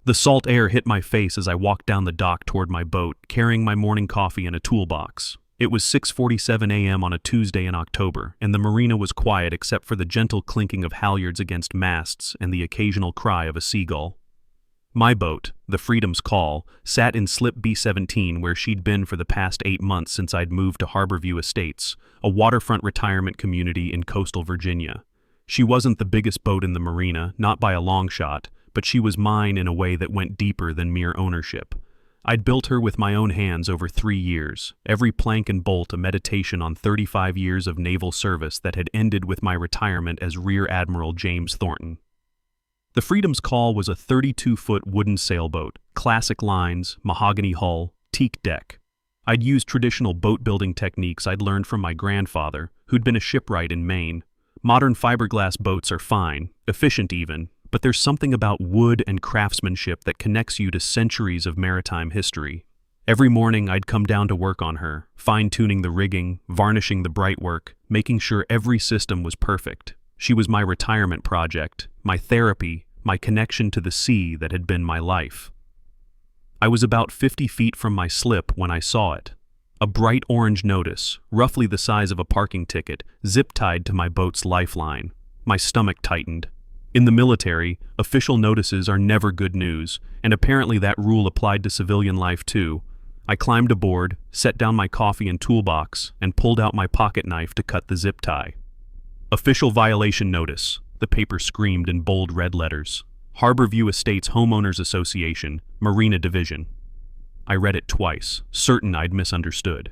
The salt air hit my face as I walked down the dock toward my boat, carrying my morning coffee in a toolbox. It was 6:47 a.m. on a Tuesday in October, and the marina was quiet except for the gentle clinking of halyards against masts and the occasional cry of a seagull. My boat, the Freedom's Call, sat in slip B-17 where she'd been for the past 8 months since I'd moved to Harborview Estates, a waterfront retirement community in coastal Virginia. She wasn't the biggest boat in the marina, not by a long shot, but she was mine in a way that went deeper than mere ownership. I'd built her with my own hands over 3 years, every plank and bolt a meditation on 35 years of naval service that had ended with my retirement as Rear Admiral James Thornton. The Freedom's Call was a 32-foot wooden sailboat, classic lines, mahogany hull, teak deck. I'd used traditional boat-building techniques I'd learned from my grandfather, who'd been a shipwright in Maine. Modern fiberglass boats are fine, efficient even, but there's something about wood and craftsmanship that connects you to centuries of maritime history. Every morning I'd come down to work on her, fine-tuning the rigging, varnishing the brightwork, making sure every system was perfect. She was my retirement project, my therapy, my connection to the sea that had been my life. I was about 50 feet from my slip when I saw it. A bright orange notice, roughly the size of a parking ticket, zip-tied to my boat's lifeline. My stomach tightened. In the military, official notices are never good news, and apparently that rule applied to civilian life too. I climbed aboard, set down my coffee and toolbox, and pulled out my pocket knife to cut the zip tie. Official violation notice, the paper screamed in bold red letters. Harborview Estates Homeowners Association, Marina Division. I read it twice, certain I'd misunderstood.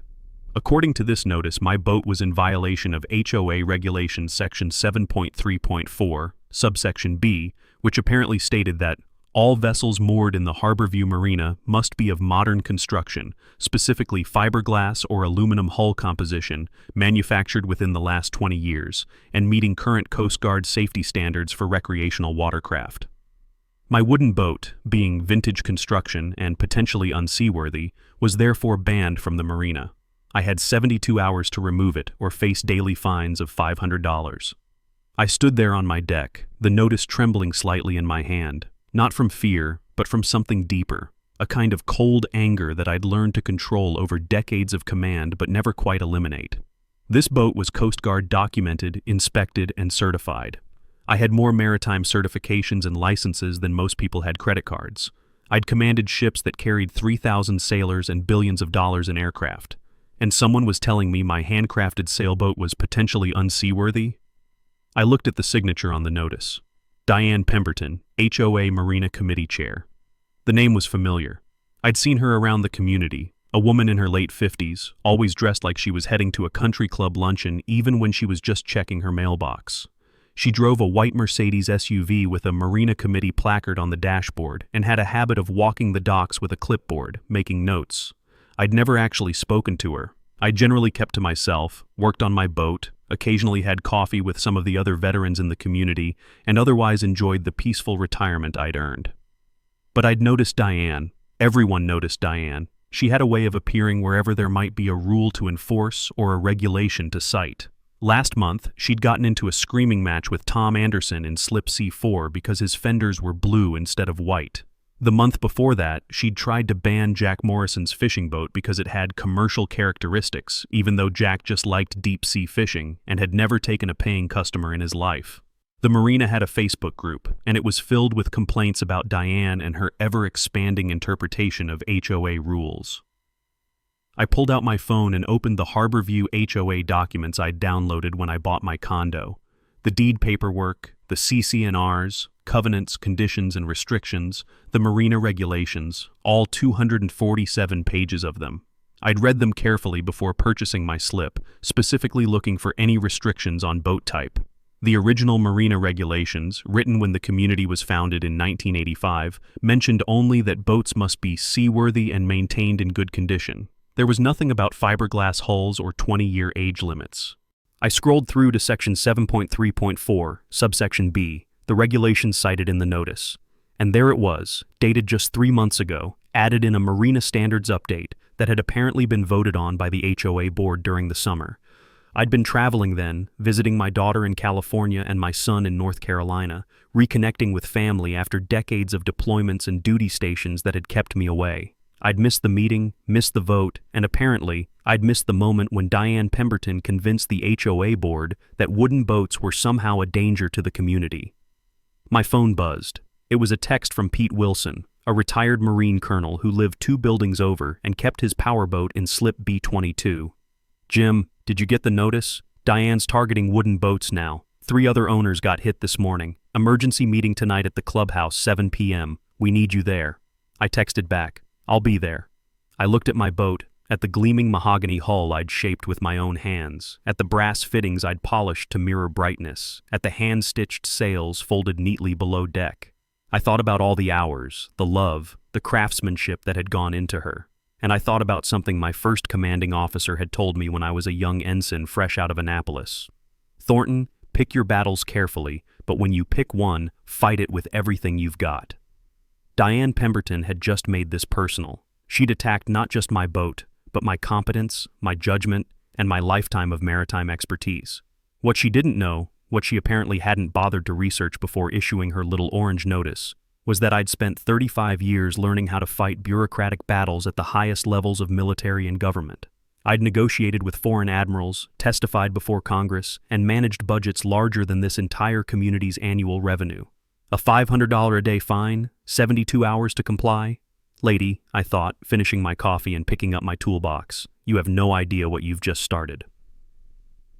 According to this notice, my boat was in violation of HOA Regulations Section 7.3.4, subsection B, which apparently stated that all vessels moored in the Harborview Marina must be of modern construction, specifically fiberglass or aluminum hull composition, manufactured within the last 20 years, and meeting current Coast Guard safety standards for recreational watercraft. My wooden boat, being vintage construction and potentially unseaworthy, was therefore banned from the marina. I had 72 hours to remove it or face daily fines of $500. I stood there on my deck, the notice trembling slightly in my hand. Not from fear, but from something deeper, a kind of cold anger that I'd learned to control over decades of command but never quite eliminate. This boat was Coast Guard documented, inspected, and certified. I had more maritime certifications and licenses than most people had credit cards. I'd commanded ships that carried 3,000 sailors and billions of dollars in aircraft. And someone was telling me my handcrafted sailboat was potentially unseaworthy? I looked at the signature on the notice. Diane Pemberton, HOA Marina Committee Chair. The name was familiar. I'd seen her around the community, a woman in her late 50s, always dressed like she was heading to a country club luncheon even when she was just checking her mailbox. She drove a white Mercedes SUV with a Marina Committee placard on the dashboard and had a habit of walking the docks with a clipboard, making notes. I'd never actually spoken to her. I generally kept to myself, worked on my boat, occasionally had coffee with some of the other veterans in the community, and otherwise enjoyed the peaceful retirement I'd earned. But I'd noticed Diane. Everyone noticed Diane. She had a way of appearing wherever there might be a rule to enforce or a regulation to cite. Last month, she'd gotten into a screaming match with Tom Anderson in Slip C4 because his fenders were blue instead of white. The month before that, she'd tried to ban Jack Morrison's fishing boat because it had commercial characteristics, even though Jack just liked deep-sea fishing and had never taken a paying customer in his life. The marina had a Facebook group, and it was filled with complaints about Diane and her ever-expanding interpretation of HOA rules. I pulled out my phone and opened the Harborview HOA documents I'd downloaded when I bought my condo. The deed paperwork, the CC&Rs, covenants, conditions, and restrictions, the marina regulations, all 247 pages of them. I'd read them carefully before purchasing my slip, specifically looking for any restrictions on boat type. The original marina regulations, written when the community was founded in 1985, mentioned only that boats must be seaworthy and maintained in good condition. There was nothing about fiberglass hulls or 20-year age limits. I scrolled through to section 7.3.4, subsection B, the regulations cited in the notice. And there it was, dated just 3 months ago, added in a Marina Standards update that had apparently been voted on by the HOA board during the summer. I'd been traveling then, visiting my daughter in California and my son in North Carolina, reconnecting with family after decades of deployments and duty stations that had kept me away. I'd missed the meeting, missed the vote, and apparently, I'd missed the moment when Diane Pemberton convinced the HOA board that wooden boats were somehow a danger to the community. My phone buzzed. It was a text from Pete Wilson, a retired Marine colonel who lived 2 buildings over and kept his powerboat in slip B-22. "Jim, did you get the notice? Diane's targeting wooden boats now. 3 other owners got hit this morning. Emergency meeting tonight at the clubhouse, 7 p.m. We need you there." I texted back, "I'll be there." I looked at my boat, at the gleaming mahogany hull I'd shaped with my own hands, at the brass fittings I'd polished to mirror brightness, at the hand-stitched sails folded neatly below deck. I thought about all the hours, the love, the craftsmanship that had gone into her. And I thought about something my first commanding officer had told me when I was a young ensign fresh out of Annapolis. "Thornton, pick your battles carefully, but when you pick one, fight it with everything you've got." Diane Pemberton had just made this personal. She'd attacked not just my boat, but my competence, my judgment, and my lifetime of maritime expertise. What she didn't know, what she apparently hadn't bothered to research before issuing her little orange notice, was that I'd spent 35 years learning how to fight bureaucratic battles at the highest levels of military and government. I'd negotiated with foreign admirals, testified before Congress, and managed budgets larger than this entire community's annual revenue. A $500 a day fine, 72 hours to comply? "Lady," I thought, finishing my coffee and picking up my toolbox, "you have no idea what you've just started."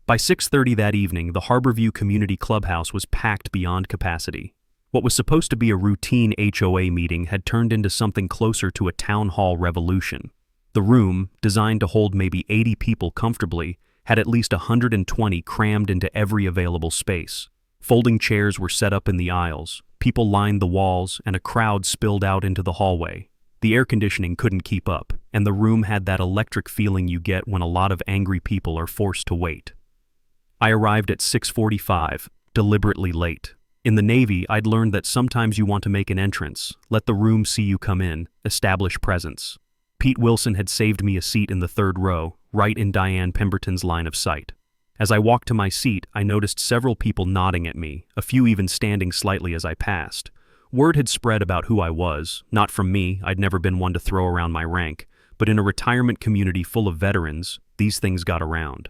By 6:30 that evening, the Harborview Community Clubhouse was packed beyond capacity. What was supposed to be a routine HOA meeting had turned into something closer to a town hall revolution. The room, designed to hold maybe 80 people comfortably, had at least 120 crammed into every available space. Folding chairs were set up in the aisles, people lined the walls, and a crowd spilled out into the hallway. The air conditioning couldn't keep up, and the room had that electric feeling you get when a lot of angry people are forced to wait. I arrived at 6:45, deliberately late. In the Navy, I'd learned that sometimes you want to make an entrance, let the room see you come in, establish presence. Pete Wilson had saved me a seat in the 3rd row, right in Diane Pemberton's line of sight. As I walked to my seat, I noticed several people nodding at me, a few even standing slightly as I passed. Word had spread about who I was, not from me, I'd never been one to throw around my rank, but in a retirement community full of veterans, these things got around.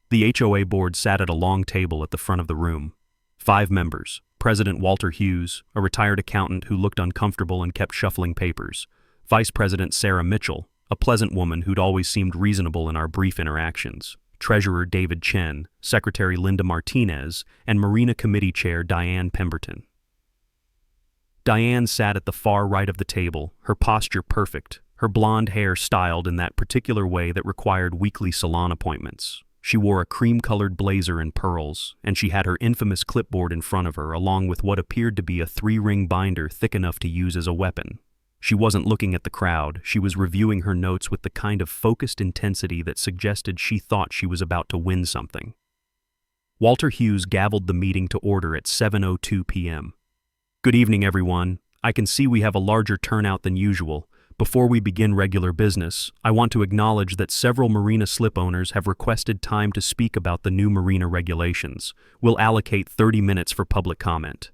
The HOA board sat at a long table at the front of the room. 5 members, President Walter Hughes, a retired accountant who looked uncomfortable and kept shuffling papers, Vice President Sarah Mitchell, a pleasant woman who'd always seemed reasonable in our brief interactions, Treasurer David Chen, Secretary Linda Martinez, and Marina Committee Chair Diane Pemberton. Diane sat at the far right of the table, her posture perfect, her blonde hair styled in that particular way that required weekly salon appointments. She wore a cream-colored blazer and pearls, and she had her infamous clipboard in front of her along with what appeared to be a 3-ring binder thick enough to use as a weapon. She wasn't looking at the crowd, she was reviewing her notes with the kind of focused intensity that suggested she thought she was about to win something. Walter Hughes gavelled the meeting to order at 7:02 p.m. "Good evening, everyone. I can see we have a larger turnout than usual. Before we begin regular business, I want to acknowledge that several Marina slip owners have requested time to speak about the new Marina regulations. We'll allocate 30 minutes for public comment."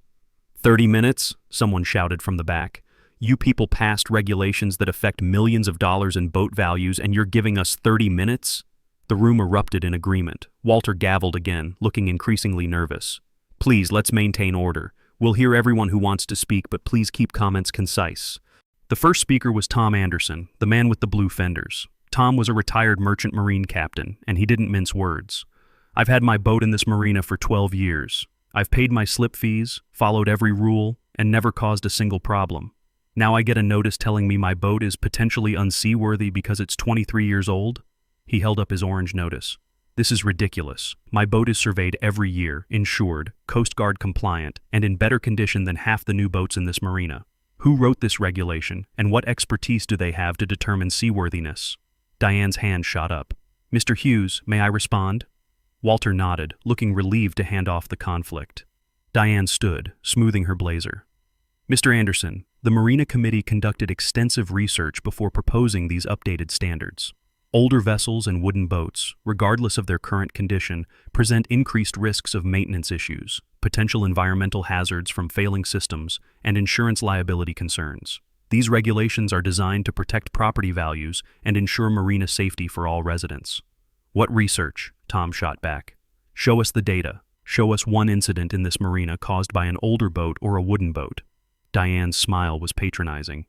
"30 minutes?" someone shouted from the back. "You people passed regulations that affect millions of dollars in boat values and you're giving us 30 minutes?" The room erupted in agreement. Walter gavelled again, looking increasingly nervous. "Please, let's maintain order. We'll hear everyone who wants to speak, but please keep comments concise." The first speaker was Tom Anderson, the man with the blue fenders. Tom was a retired merchant marine captain, and he didn't mince words. "I've had my boat in this marina for 12 years. I've paid my slip fees, followed every rule, and never caused a single problem. Now I get a notice telling me my boat is potentially unseaworthy because it's 23 years old?" He held up his orange notice. "This is ridiculous. My boat is surveyed every year, insured, Coast Guard compliant, and in better condition than half the new boats in this marina. Who wrote this regulation, and what expertise do they have to determine seaworthiness?" Diane's hand shot up. "Mr. Hughes, may I respond?" Walter nodded, looking relieved to hand off the conflict. Diane stood, smoothing her blazer. "Mr. Anderson, the Marina Committee conducted extensive research before proposing these updated standards. Older vessels and wooden boats, regardless of their current condition, present increased risks of maintenance issues, potential environmental hazards from failing systems, and insurance liability concerns. These regulations are designed to protect property values and ensure marina safety for all residents. What research? Tom shot back. Show us the data. Show us one incident in this marina caused by an older boat or a wooden boat. Diane's smile was patronizing.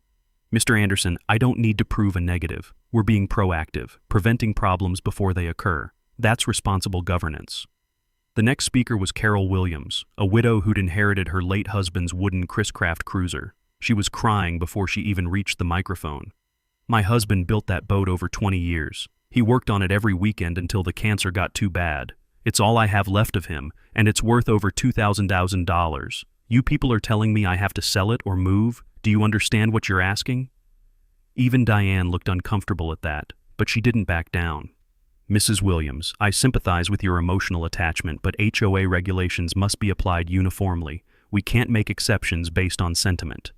Mr. Anderson, I don't need to prove a negative. We're being proactive, preventing problems before they occur. That's responsible governance. The next speaker was Carol Williams, a widow who'd inherited her late husband's wooden Chris-Craft cruiser. She was crying before she even reached the microphone. My husband built that boat over 20 years. He worked on it every weekend until the cancer got too bad. It's all I have left of him, and it's worth over $2,000. You people are telling me I have to sell it or move? Do you understand what you're asking? Even Diane looked uncomfortable at that, but she didn't back down. Mrs. Williams, I sympathize with your emotional attachment, but HOA regulations must be applied uniformly. We can't make exceptions based on sentiment.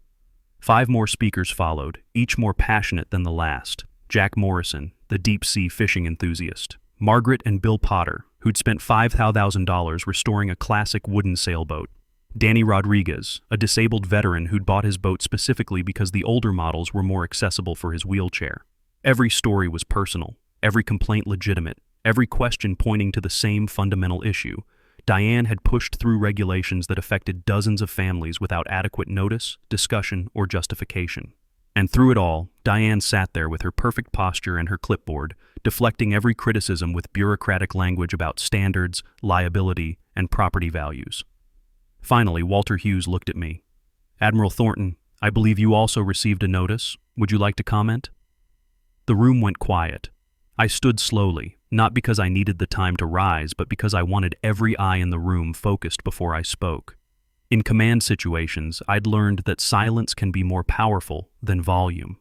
5 more speakers followed, each more passionate than the last. Jack Morrison, the deep-sea fishing enthusiast. Margaret and Bill Potter, who'd spent $5,000 restoring a classic wooden sailboat. Danny Rodriguez, a disabled veteran who'd bought his boat specifically because the older models were more accessible for his wheelchair. Every story was personal, every complaint legitimate, every question pointing to the same fundamental issue. Diane had pushed through regulations that affected dozens of families without adequate notice, discussion, or justification. And through it all, Diane sat there with her perfect posture and her clipboard, deflecting every criticism with bureaucratic language about standards, liability, and property values. Finally, Walter Hughes looked at me. Admiral Thornton, I believe you also received a notice. Would you like to comment? The room went quiet. I stood slowly, not because I needed the time to rise, but because I wanted every eye in the room focused before I spoke. In command situations, I'd learned that silence can be more powerful than volume.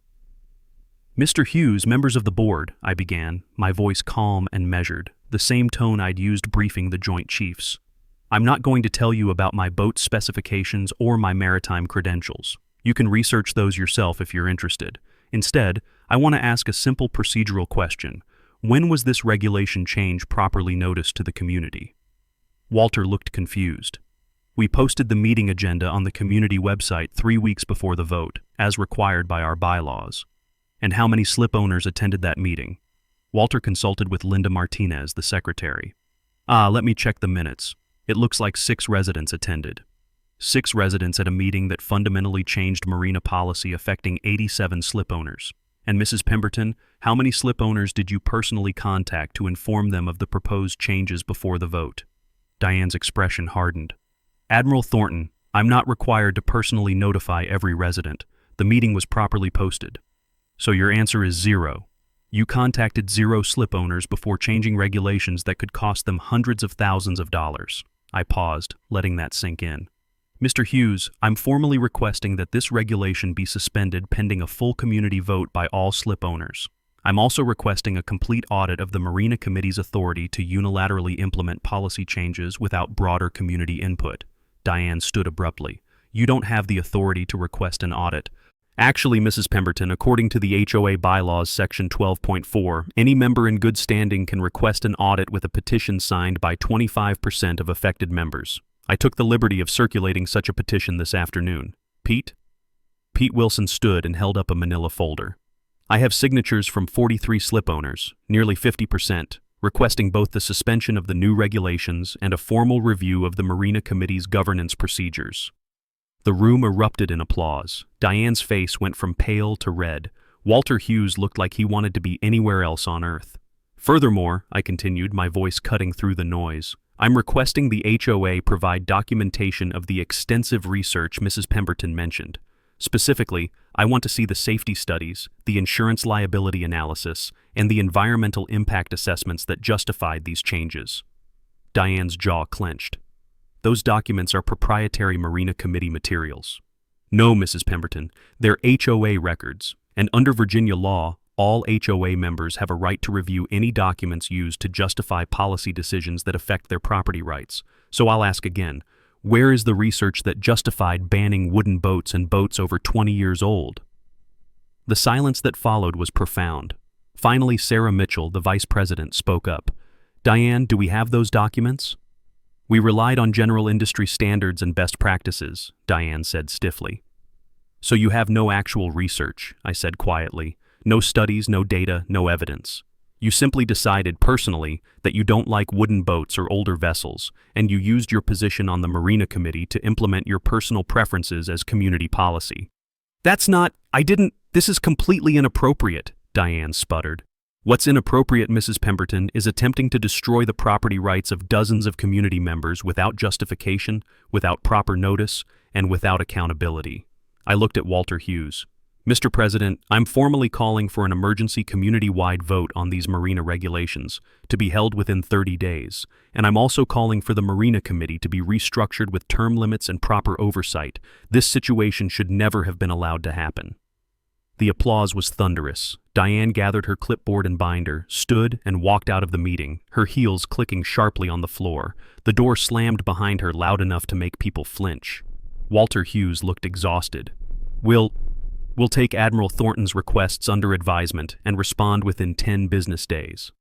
Mr. Hughes, members of the board, I began, my voice calm and measured, the same tone I'd used briefing the Joint Chiefs. I'm not going to tell you about my boat specifications or my maritime credentials. You can research those yourself if you're interested. Instead, I want to ask a simple procedural question. When was this regulation change properly noticed to the community? Walter looked confused. We posted the meeting agenda on the community website 3 weeks before the vote, as required by our bylaws. And how many slip owners attended that meeting? Walter consulted with Linda Martinez, the secretary. Let me check the minutes. It looks like 6 residents attended. 6 residents at a meeting that fundamentally changed marina policy affecting 87 slip owners. And Mrs. Pemberton, how many slip owners did you personally contact to inform them of the proposed changes before the vote? Diane's expression hardened. Admiral Thornton, I'm not required to personally notify every resident. The meeting was properly posted. So your answer is 0. You contacted 0 slip owners before changing regulations that could cost them hundreds of thousands of dollars. I paused, letting that sink in. Mr. Hughes, I'm formally requesting that this regulation be suspended pending a full community vote by all slip owners. I'm also requesting a complete audit of the Marina Committee's authority to unilaterally implement policy changes without broader community input. Diane stood abruptly. You don't have the authority to request an audit. Actually, Mrs. Pemberton, according to the HOA bylaws section 12.4, any member in good standing can request an audit with a petition signed by 25% of affected members. I took the liberty of circulating such a petition this afternoon. Pete? Pete Wilson stood and held up a manila folder. I have signatures from 43 slip owners, nearly 50%, requesting both the suspension of the new regulations and a formal review of the Marina Committee's governance procedures. The room erupted in applause. Diane's face went from pale to red. Walter Hughes looked like he wanted to be anywhere else on Earth. Furthermore, I continued, my voice cutting through the noise, I'm requesting the HOA provide documentation of the extensive research Mrs. Pemberton mentioned. Specifically, I want to see the safety studies, the insurance liability analysis, and the environmental impact assessments that justified these changes. Diane's jaw clenched. Those documents are proprietary Marina Committee materials. No, Mrs. Pemberton, they're HOA records, and under Virginia law, all HOA members have a right to review any documents used to justify policy decisions that affect their property rights. So I'll ask again, where is the research that justified banning wooden boats and boats over 20 years old? The silence that followed was profound. Finally, Sarah Mitchell, the vice president, spoke up. Diane, do we have those documents? We relied on general industry standards and best practices, Diane said stiffly. So you have no actual research, I said quietly. No studies, no data, no evidence. You simply decided personally that you don't like wooden boats or older vessels, and you used your position on the Marina Committee to implement your personal preferences as community policy. This is completely inappropriate, Diane sputtered. What's inappropriate, Mrs. Pemberton, is attempting to destroy the property rights of dozens of community members without justification, without proper notice, and without accountability. I looked at Walter Hughes. Mr. President, I'm formally calling for an emergency community-wide vote on these marina regulations to be held within 30 days, and I'm also calling for the Marina Committee to be restructured with term limits and proper oversight. This situation should never have been allowed to happen. The applause was thunderous. Diane gathered her clipboard and binder, stood, and walked out of the meeting, her heels clicking sharply on the floor. The door slammed behind her loud enough to make people flinch. Walter Hughes looked exhausted. We'll take Admiral Thornton's requests under advisement and respond within 10 business days.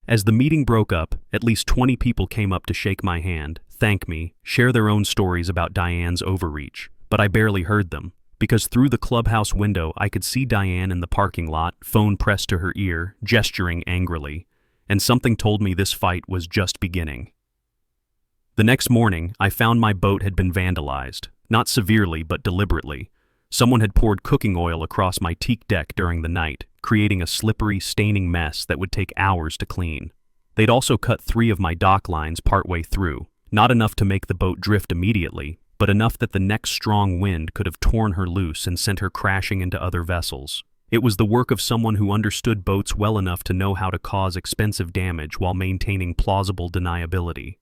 As the meeting broke up, at least 20 people came up to shake my hand, thank me, share their own stories about Diane's overreach, but I barely heard them, because through the clubhouse window I could see Diane in the parking lot, phone pressed to her ear, gesturing angrily, and something told me this fight was just beginning. The next morning, I found my boat had been vandalized, not severely but deliberately. Someone had poured cooking oil across my teak deck during the night, creating a slippery, staining mess that would take hours to clean. They'd also cut 3 of my dock lines partway through, not enough to make the boat drift immediately, but enough that the next strong wind could have torn her loose and sent her crashing into other vessels. It was the work of someone who understood boats well enough to know how to cause expensive damage while maintaining plausible deniability.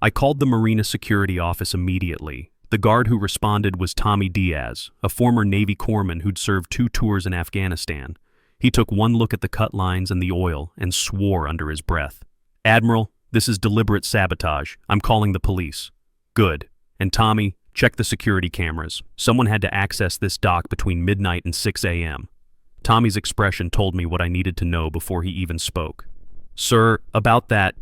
I called the Marina Security Office immediately. The guard who responded was Tommy Diaz, a former Navy corpsman who'd served 2 tours in Afghanistan. He took one look at the cut lines and the oil and swore under his breath. Admiral, this is deliberate sabotage. I'm calling the police. Good. And Tommy, check the security cameras. Someone had to access this dock between midnight and 6 a.m. Tommy's expression told me what I needed to know before he even spoke. Sir, about that,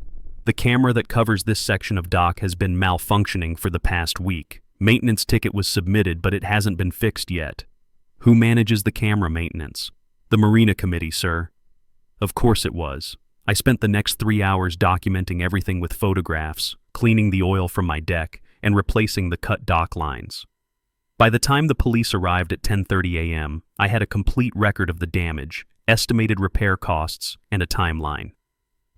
the camera that covers this section of dock has been malfunctioning for the past week. Maintenance ticket was submitted, but it hasn't been fixed yet. Who manages the camera maintenance? The Marina Committee, sir. Of course it was. I spent the next 3 hours documenting everything with photographs, cleaning the oil from my deck, and replacing the cut dock lines. By the time the police arrived at 10:30 a.m., I had a complete record of the damage, estimated repair costs, and a timeline.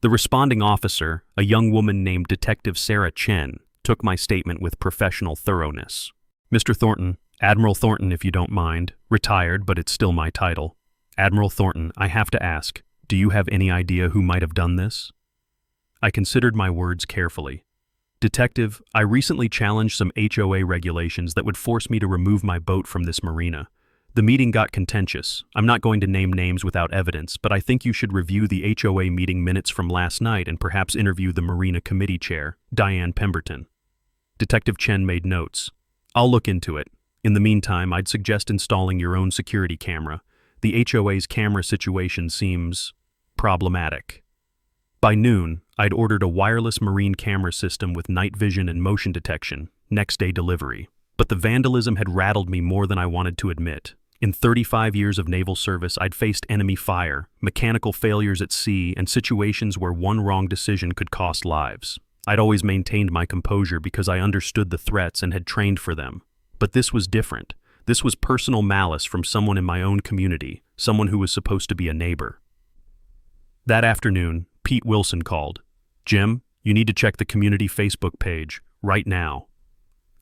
The responding officer, a young woman named Detective Sarah Chen, took my statement with professional thoroughness. Mr. Thornton, Admiral Thornton if you don't mind, retired but it's still my title. Admiral Thornton, I have to ask, do you have any idea who might have done this? I considered my words carefully. Detective, I recently challenged some HOA regulations that would force me to remove my boat from this marina. The meeting got contentious. I'm not going to name names without evidence, but I think you should review the HOA meeting minutes from last night and perhaps interview the Marina Committee Chair, Diane Pemberton. Detective Chen made notes. I'll look into it. In the meantime, I'd suggest installing your own security camera. The HOA's camera situation seems problematic. By noon, I'd ordered a wireless marine camera system with night vision and motion detection, next-day delivery. But the vandalism had rattled me more than I wanted to admit. In 35 years of naval service, I'd faced enemy fire, mechanical failures at sea, and situations where one wrong decision could cost lives. I'd always maintained my composure because I understood the threats and had trained for them. But this was different. This was personal malice from someone in my own community, someone who was supposed to be a neighbor. That afternoon, Pete Wilson called. Jim, you need to check the community Facebook page, right now.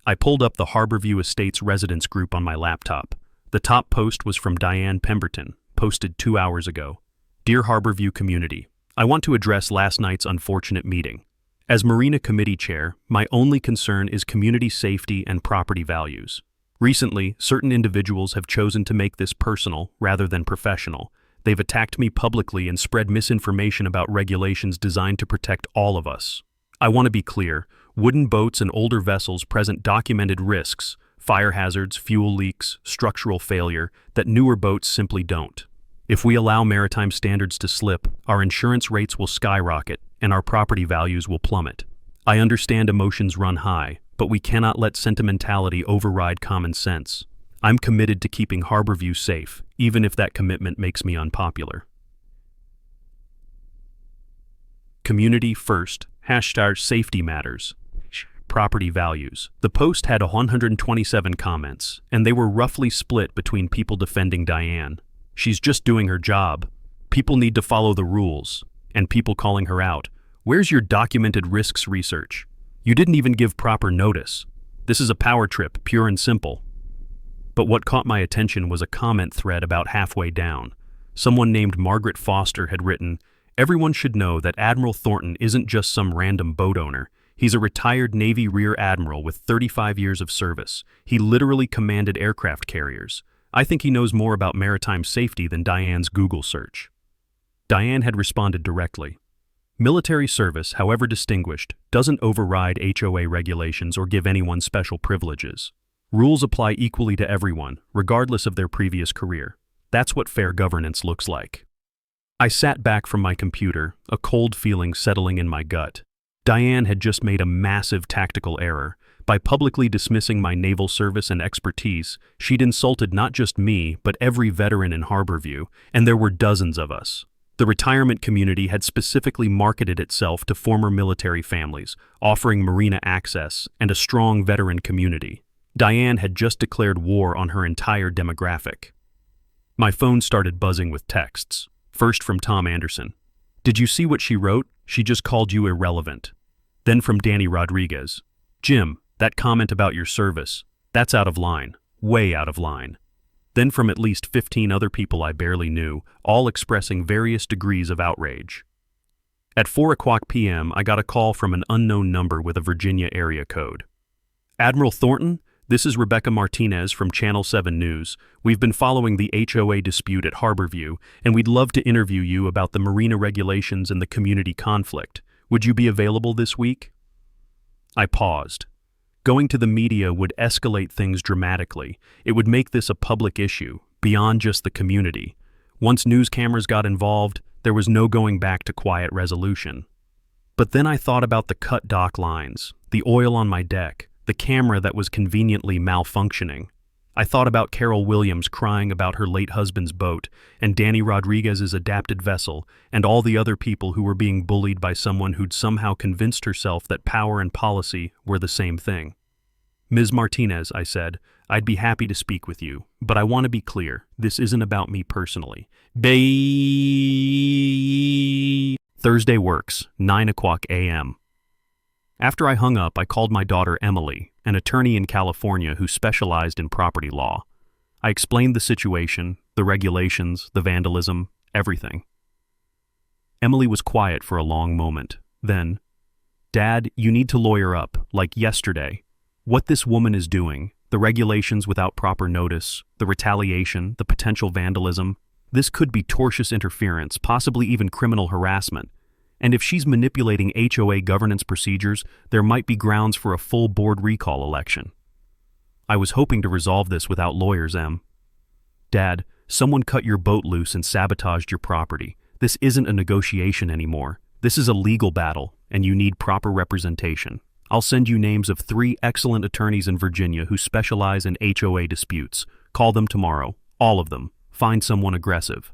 I pulled up the Harborview Estates residence group on my laptop. The top post was from Diane Pemberton, posted 2 hours ago. Dear Harborview community, I want to address last night's unfortunate meeting. As Marina Committee Chair, my only concern is community safety and property values. Recently, certain individuals have chosen to make this personal rather than professional. They've attacked me publicly and spread misinformation about regulations designed to protect all of us. I want to be clear, wooden boats and older vessels present documented risks, fire hazards, fuel leaks, structural failure, that newer boats simply don't. If we allow maritime standards to slip, our insurance rates will skyrocket and our property values will plummet. I understand emotions run high, but we cannot let sentimentality override common sense. I'm committed to keeping Harborview safe, even if that commitment makes me unpopular. Community first, #safety matters. Property values. The post had 127 comments, and they were roughly split between people defending Diane. She's just doing her job. People need to follow the rules. And people calling her out. Where's your documented risks research? You didn't even give proper notice. This is a power trip, pure and simple. But what caught my attention was a comment thread about halfway down. Someone named Margaret Foster had written, "Everyone should know that Admiral Thornton isn't just some random boat owner. He's a retired Navy Rear Admiral with 35 years of service. He literally commanded aircraft carriers. I think he knows more about maritime safety than Diane's Google search." Diane had responded directly. Military service, however distinguished, doesn't override HOA regulations or give anyone special privileges. Rules apply equally to everyone, regardless of their previous career. That's what fair governance looks like. I sat back from my computer, a cold feeling settling in my gut. Diane had just made a massive tactical error. By publicly dismissing my naval service and expertise, she'd insulted not just me, but every veteran in Harborview, and there were dozens of us. The retirement community had specifically marketed itself to former military families, offering Marina access and a strong veteran community. Diane had just declared war on her entire demographic. My phone started buzzing with texts, first from Tom Anderson. "Did you see what she wrote? She just called you irrelevant." Then from Danny Rodriguez. "Jim, that comment about your service, that's out of line, way out of line." Then from at least 15 other people I barely knew, all expressing various degrees of outrage. At 4:00 p.m., I got a call from an unknown number with a Virginia area code. "Admiral Thornton, this is Rebecca Martinez from Channel 7 News. We've been following the HOA dispute at Harborview, and we'd love to interview you about the Marina regulations and the community conflict. Would you be available this week?" I paused. Going to the media would escalate things dramatically. It would make this a public issue, beyond just the community. Once news cameras got involved, there was no going back to quiet resolution. But then I thought about the cut dock lines, the oil on my deck, the camera that was conveniently malfunctioning. I thought about Carol Williams crying about her late husband's boat, and Danny Rodriguez's adapted vessel, and all the other people who were being bullied by someone who'd somehow convinced herself that power and policy were the same thing. "Ms. Martinez," I said, "I'd be happy to speak with you, but I want to be clear, this isn't about me personally." Thursday works, 9:00 a.m. After I hung up, I called my daughter Emily, an attorney in California who specialized in property law. I explained the situation, the regulations, the vandalism, everything. Emily was quiet for a long moment. Then, "Dad, you need to lawyer up, like yesterday. What this woman is doing, the regulations without proper notice, the retaliation, the potential vandalism, this could be tortious interference, possibly even criminal harassment. And if she's manipulating HOA governance procedures, there might be grounds for a full board recall election." I was hoping to resolve this without lawyers, Em. "Dad, someone cut your boat loose and sabotaged your property. This isn't a negotiation anymore. This is a legal battle, and you need proper representation. I'll send you names of 3 excellent attorneys in Virginia who specialize in HOA disputes. Call them tomorrow. All of them. Find someone aggressive."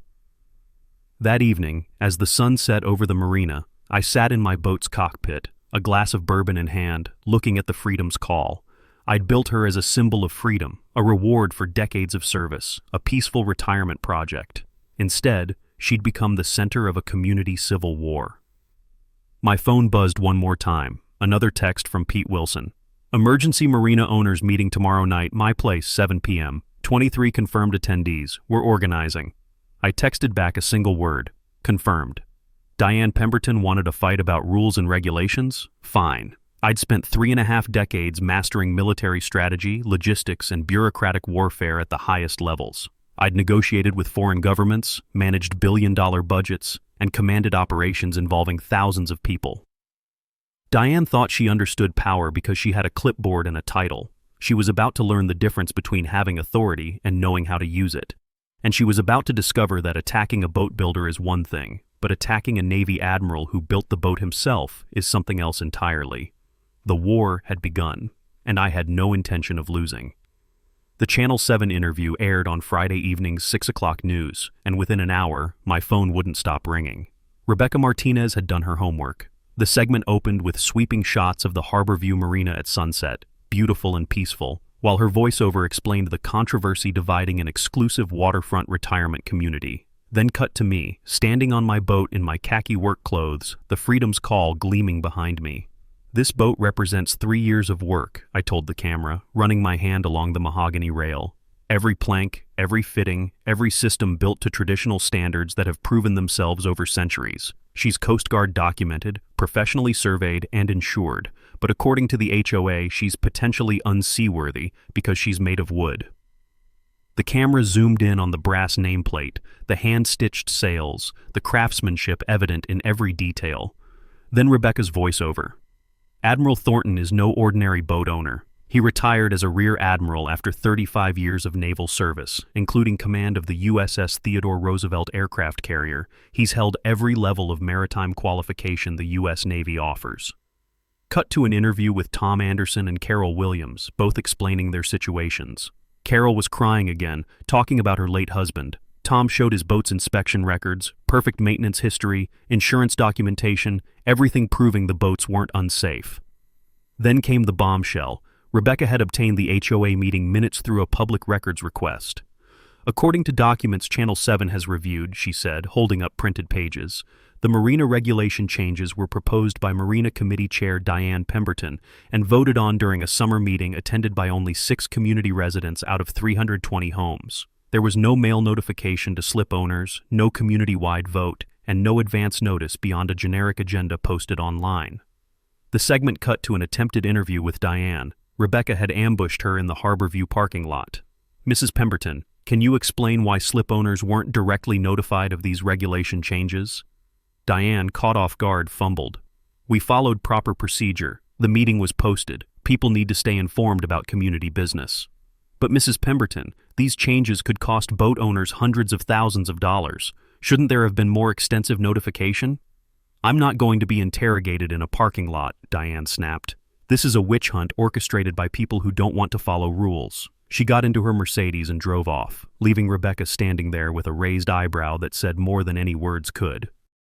That evening, as the sun set over the marina, I sat in my boat's cockpit, a glass of bourbon in hand, looking at the Freedom's call. I'd built her as a symbol of freedom, a reward for decades of service, a peaceful retirement project. Instead, she'd become the center of a community civil war. My phone buzzed one more time. Another text from Pete Wilson. "Emergency Marina owners meeting tomorrow night, my place, 7 p.m. 23 confirmed attendees. We're organizing." I texted back a single word. Confirmed. Diane Pemberton wanted a fight about rules and regulations? Fine. I'd spent 3.5 decades mastering military strategy, logistics, and bureaucratic warfare at the highest levels. I'd negotiated with foreign governments, managed billion-dollar budgets, and commanded operations involving thousands of people. Diane thought she understood power because she had a clipboard and a title. She was about to learn the difference between having authority and knowing how to use it. And she was about to discover that attacking a boat builder is one thing, but attacking a Navy admiral who built the boat himself is something else entirely. The war had begun, and I had no intention of losing. The Channel 7 interview aired on Friday evening's 6 o'clock news, and within an hour, my phone wouldn't stop ringing. Rebecca Martinez had done her homework. The segment opened with sweeping shots of the Harborview Marina at sunset, beautiful and peaceful, while her voiceover explained the controversy dividing an exclusive waterfront retirement community. Then cut to me, standing on my boat in my khaki work clothes, the Freedom's Call gleaming behind me. "This boat represents 3 years of work," I told the camera, running my hand along the mahogany rail. "Every plank, every fitting, every system built to traditional standards that have proven themselves over centuries. She's Coast Guard documented, professionally surveyed, and insured, but according to the HOA, she's potentially unseaworthy because she's made of wood." The camera zoomed in on the brass nameplate, the hand-stitched sails, the craftsmanship evident in every detail. Then Rebecca's voiceover. "Admiral Thornton is no ordinary boat owner. He retired as a Rear Admiral after 35 years of naval service, including command of the USS Theodore Roosevelt aircraft carrier. He's held every level of maritime qualification the U.S. Navy offers." Cut to an interview with Tom Anderson and Carol Williams, both explaining their situations. Carol was crying again, talking about her late husband. Tom showed his boat's inspection records, perfect maintenance history, insurance documentation, everything proving the boats weren't unsafe. Then came the bombshell. Rebecca had obtained the HOA meeting minutes through a public records request. "According to documents Channel 7 has reviewed," she said, holding up printed pages, "the Marina regulation changes were proposed by Marina Committee Chair Diane Pemberton and voted on during a summer meeting attended by only 6 community residents out of 320 homes. There was no mail notification to slip owners, no community-wide vote, and no advance notice beyond a generic agenda posted online." The segment cut to an attempted interview with Diane. Rebecca had ambushed her in the Harborview parking lot. "Mrs. Pemberton, can you explain why slip owners weren't directly notified of these regulation changes?" Diane, caught off guard, fumbled. "We followed proper procedure. The meeting was posted. People need to stay informed about community business." "But Mrs. Pemberton, these changes could cost boat owners hundreds of thousands of dollars. Shouldn't there have been more extensive notification?" "I'm not going to be interrogated in a parking lot," Diane snapped. "This is a witch hunt orchestrated by people who don't want to follow rules." She got into her Mercedes and drove off, leaving Rebecca standing there with a raised eyebrow that said more than any words could.